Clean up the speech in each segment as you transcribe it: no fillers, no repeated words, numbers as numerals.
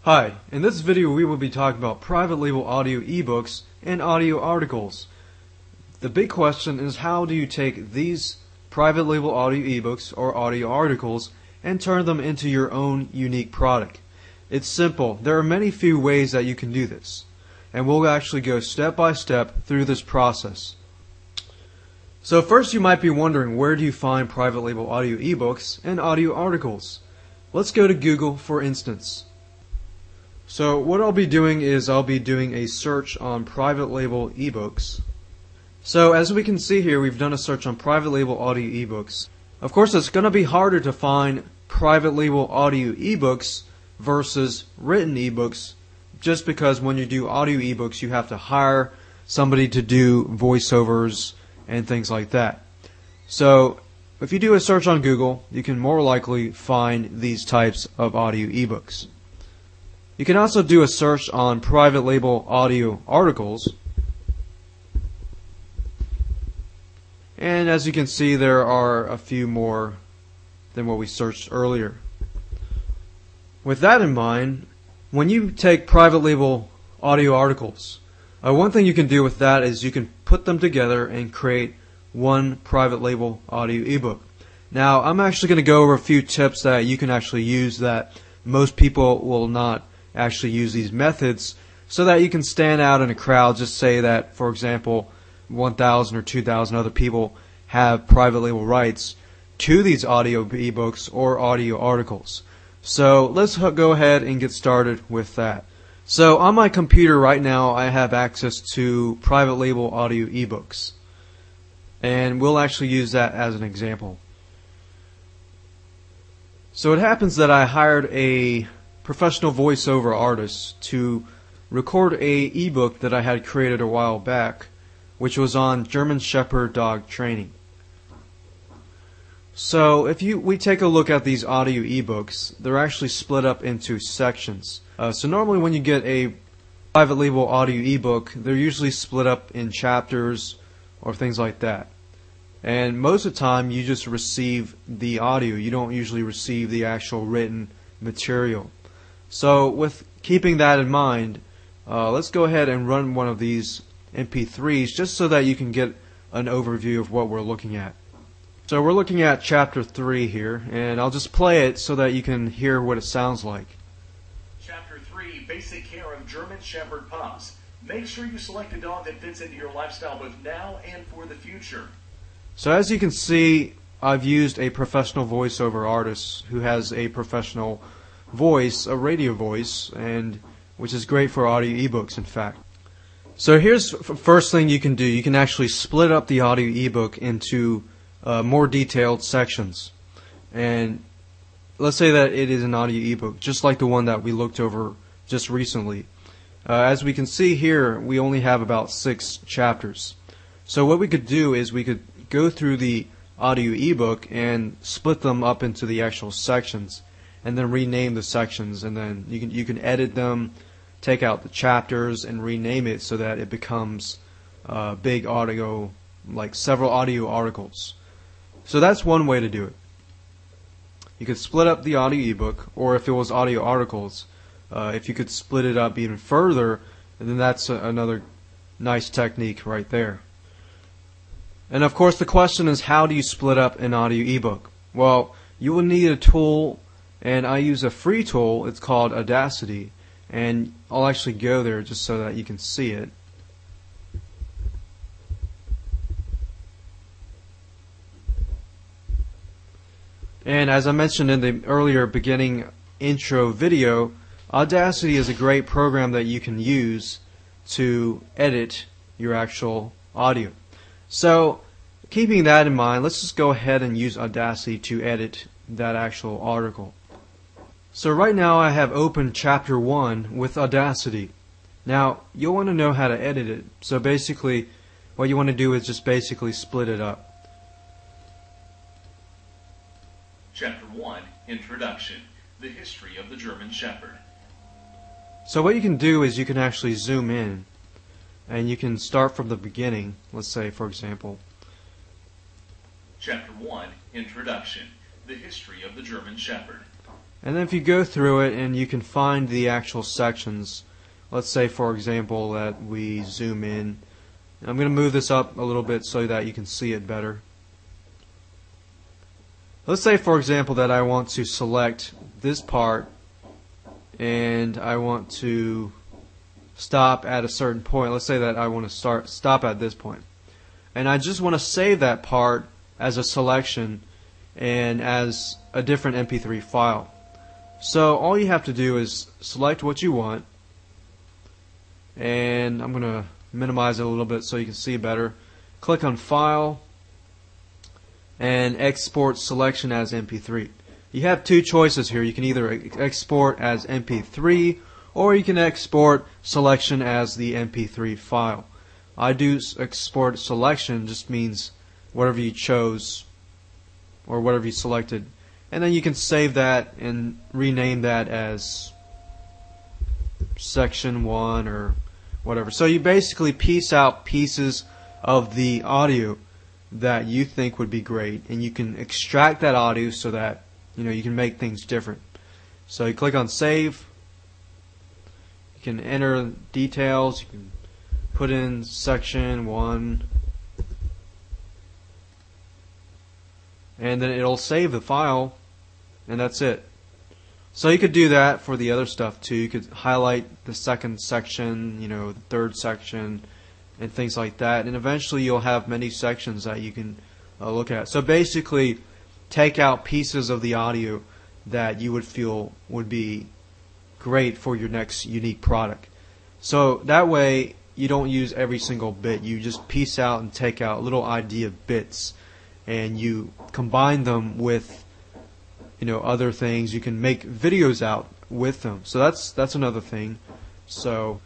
Hi, in this video we will be talking about private label audio ebooks and audio articles. The big question is, how do you take these private label audio ebooks or audio articles and turn them into your own unique product? It's simple. There are many few ways that you can do this, and we'll actually go step by step through this process. So first, you might be wondering, where do you find private label audio ebooks and audio articles? Let's go to Google, for instance. So what I'll be doing is I'll be doing a search on private label ebooks. So as we can see here, we've done a search on private label audio ebooks. Of course, it's going to be harder to find private label audio ebooks versus written ebooks, just because when you do audio ebooks you have to hire somebody to do voiceovers and things like that. So if you do a search on Google, you can more likely find these types of audio ebooks. You can also do a search on private label audio articles, and as you can see, there are a few more than what we searched earlier. With that in mind, when you take private label audio articles, one thing you can do with that is you can put them together and create one private label audio ebook. Now, I'm actually going to go over a few tips that you can actually use that most people will not actually use these methods, so that you can stand out in a crowd. Just say that, for example, 1,000 or 2,000 other people have private label rights to these audio ebooks or audio articles. So let's go ahead and get started with that. So on my computer right now, I have access to private label audio ebooks, and we'll actually use that as an example. So it happens that I hired a professional voiceover artist to record a ebook that I had created a while back, which was on German Shepherd dog training. So if we take a look at these audio ebooks, they're actually split up into sections. So normally when you get a private label audio ebook, they're usually split up in chapters or things like that. And most of the time you just receive the audio. You don't usually receive the actual written material. So with keeping that in mind, let's go ahead and run one of these MP3s just so that you can get an overview of what we're looking at. So we're looking at chapter 3 here, and I'll just play it so that you can hear what it sounds like. Chapter 3, Basic Care of German Shepherd Pups. Make sure you select a dog that fits into your lifestyle both now and for the future. So as you can see, I've used a professional voiceover artist who has a professional voice, a radio voice, and which is great for audio ebooks, in fact. So here's the first thing you can do. You can actually split up the audio ebook into more detailed sections. And let's say that it is an audio ebook, just like the one that we looked over just recently. As we can see here, we only have about 6 chapters. So what we could do is we could go through the audio ebook and split them up into the actual sections, and then rename the sections, and then you can edit them, take out the chapters, and rename it so that it becomes big audio, like several audio articles. So that's one way to do it. You could split up the audio ebook, or if it was audio articles, if you could split it up even further, then that's another nice technique right there. And of course the question is, how do you split up an audio ebook? Well, you will need a tool, and I use a free tool. It's called Audacity, and I'll actually go there just so that you can see it. And as I mentioned in the earlier beginning intro video, Audacity is a great program that you can use to edit your actual audio. So keeping that in mind, let's just go ahead and use Audacity to edit that actual article. So right now I have opened chapter 1 with Audacity. Now you'll want to know how to edit it. So basically what you want to do is just basically split it up. Chapter 1, Introduction, the history of the German Shepherd. So what you can do is you can actually zoom in, and you can start from the beginning. Let's say, for example, Chapter 1, Introduction, the history of the German Shepherd. And then if you go through it and you can find the actual sections, let's say for example that we zoom in. I'm going to move this up a little bit so that you can see it better. Let's say for example that I want to select this part and I want to stop at a certain point. Let's say that I want to stop at this point. And I just want to save that part as a selection and as a different MP3 file. So all you have to do is select what you want, and I'm going to minimize it a little bit so you can see better. Click on File and Export Selection as MP3. You have two choices here. You can either export as MP3 or you can export selection as the MP3 file. I do export selection, just means whatever you chose or whatever you selected, and then you can save that and rename that as section 1 or whatever. So you basically piece out pieces of the audio that you think would be great, and you can extract that audio so that you can make things different. So you click on Save. You can enter details. You can put in section 1, and then it'll save the file, and that's it. So you could do that for the other stuff too. You could highlight the second section, the third section, and things like that, and eventually you'll have many sections that you can look at. So basically, take out pieces of the audio that you would feel would be great for your next unique product. So that way you don't use every single bit. You just piece out and take out little idea bits, and you combine them with other things. You can make videos out with them. So that's another thing. So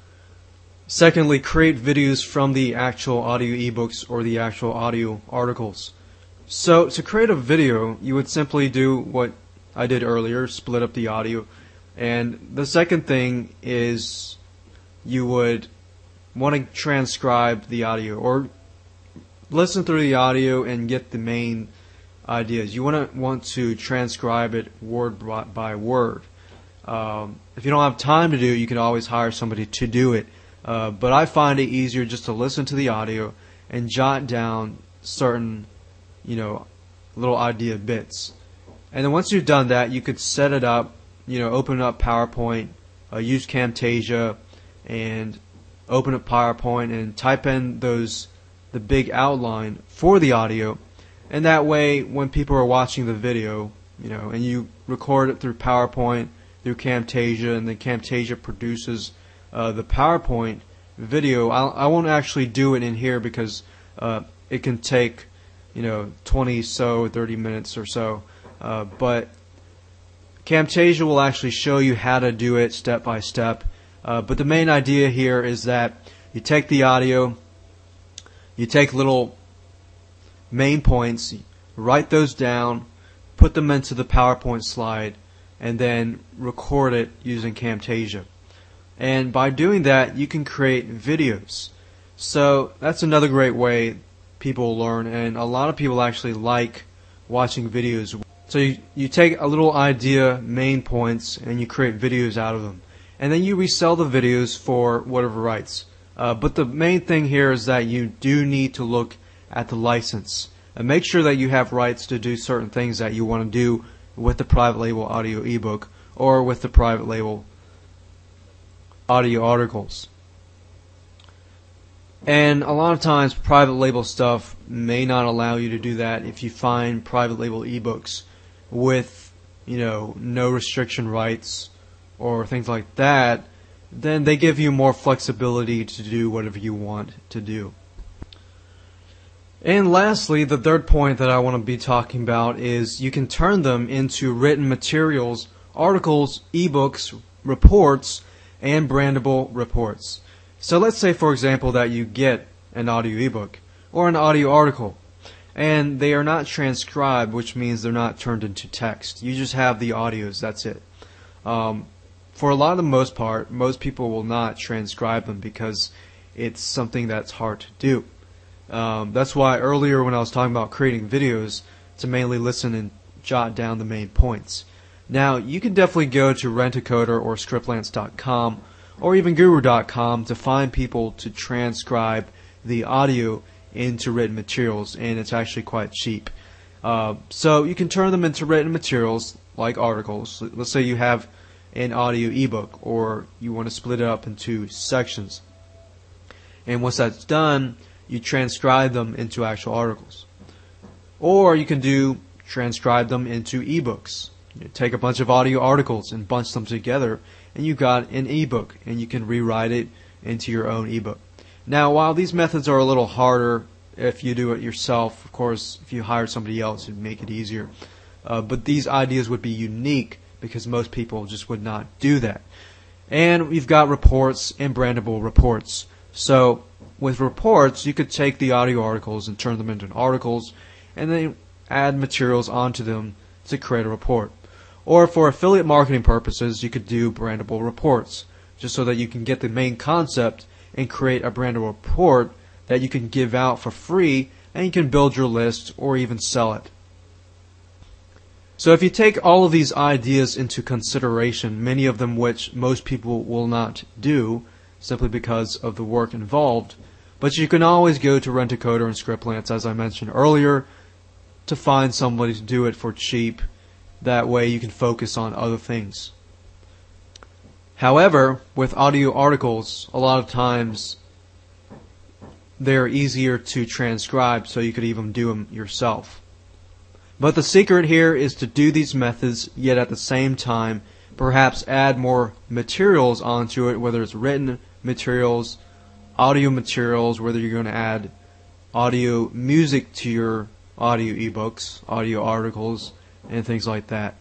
secondly, create videos from the actual audio ebooks or the actual audio articles. So to create a video, you would simply do what I did earlier, split up the audio. And the second thing is you would want to transcribe the audio or listen through the audio and get the main ideas. You want to transcribe it word by word. If you don't have time to do it, you can always hire somebody to do it. But I find it easier just to listen to the audio and jot down certain, little idea bits. And then once you've done that, you could set it up, open up PowerPoint, use Camtasia, and open up PowerPoint and type in the big outline for the audio. And that way, when people are watching the video, and you record it through PowerPoint, through Camtasia, and then Camtasia produces the PowerPoint video. I won't actually do it in here because it can take 30 minutes or so, but Camtasia will actually show you how to do it step by step. But the main idea here is that you take the audio, you take little main points, write those down, put them into the PowerPoint slide, and then record it using Camtasia. And by doing that, you can create videos. So that's another great way people learn, and a lot of people actually like watching videos. So you take a little idea, main points, and you create videos out of them. And then you resell the videos for whatever rights. But the main thing here is that you do need to look at the license and make sure that you have rights to do certain things that you want to do with the private label audio ebook or with the private label audio articles. And a lot of times private label stuff may not allow you to do that. If you find private label ebooks with no restriction rights or things like that, then they give you more flexibility to do whatever you want to do. And lastly, the third point that I want to be talking about is you can turn them into written materials, articles, ebooks, reports, and brandable reports. So let's say, for example, that you get an audio ebook or an audio article, and they are not transcribed, which means they're not turned into text. You just have the audios, that's it. For a lot of the most part, most people will not transcribe them because it's something that's hard to do. That's why earlier when I was talking about creating videos, to mainly listen and jot down the main points. Now, you can definitely go to Rent-A-Coder or Scriptlance.com or even Guru.com to find people to transcribe the audio into written materials, and it's actually quite cheap. So you can turn them into written materials like articles. Let's say you have an audio ebook, or you want to split it up into sections. And once that's done, you transcribe them into actual articles. Or you can transcribe them into ebooks. You take a bunch of audio articles and bunch them together, and you've got an ebook, and you can rewrite it into your own ebook. Now, while these methods are a little harder if you do it yourself, of course, if you hire somebody else, it would make it easier. But these ideas would be unique because most people just would not do that. And we've got reports and brandable reports. So with reports, you could take the audio articles and turn them into articles, and then add materials onto them to create a report. Or for affiliate marketing purposes, you could do brandable reports, just so that you can get the main concept and create a brandable report that you can give out for free, and you can build your list or even sell it. So if you take all of these ideas into consideration, many of them which most people will not do simply because of the work involved, but you can always go to Rent-A-Coder and Scriptlance, as I mentioned earlier, to find somebody to do it for cheap. That way you can focus on other things. However, with audio articles, a lot of times they're easier to transcribe, so you could even do them yourself. But the secret here is to do these methods, yet at the same time perhaps add more materials onto it, whether it's written materials, audio materials, whether you're going to add audio music to your audio ebooks, audio articles, and things like that.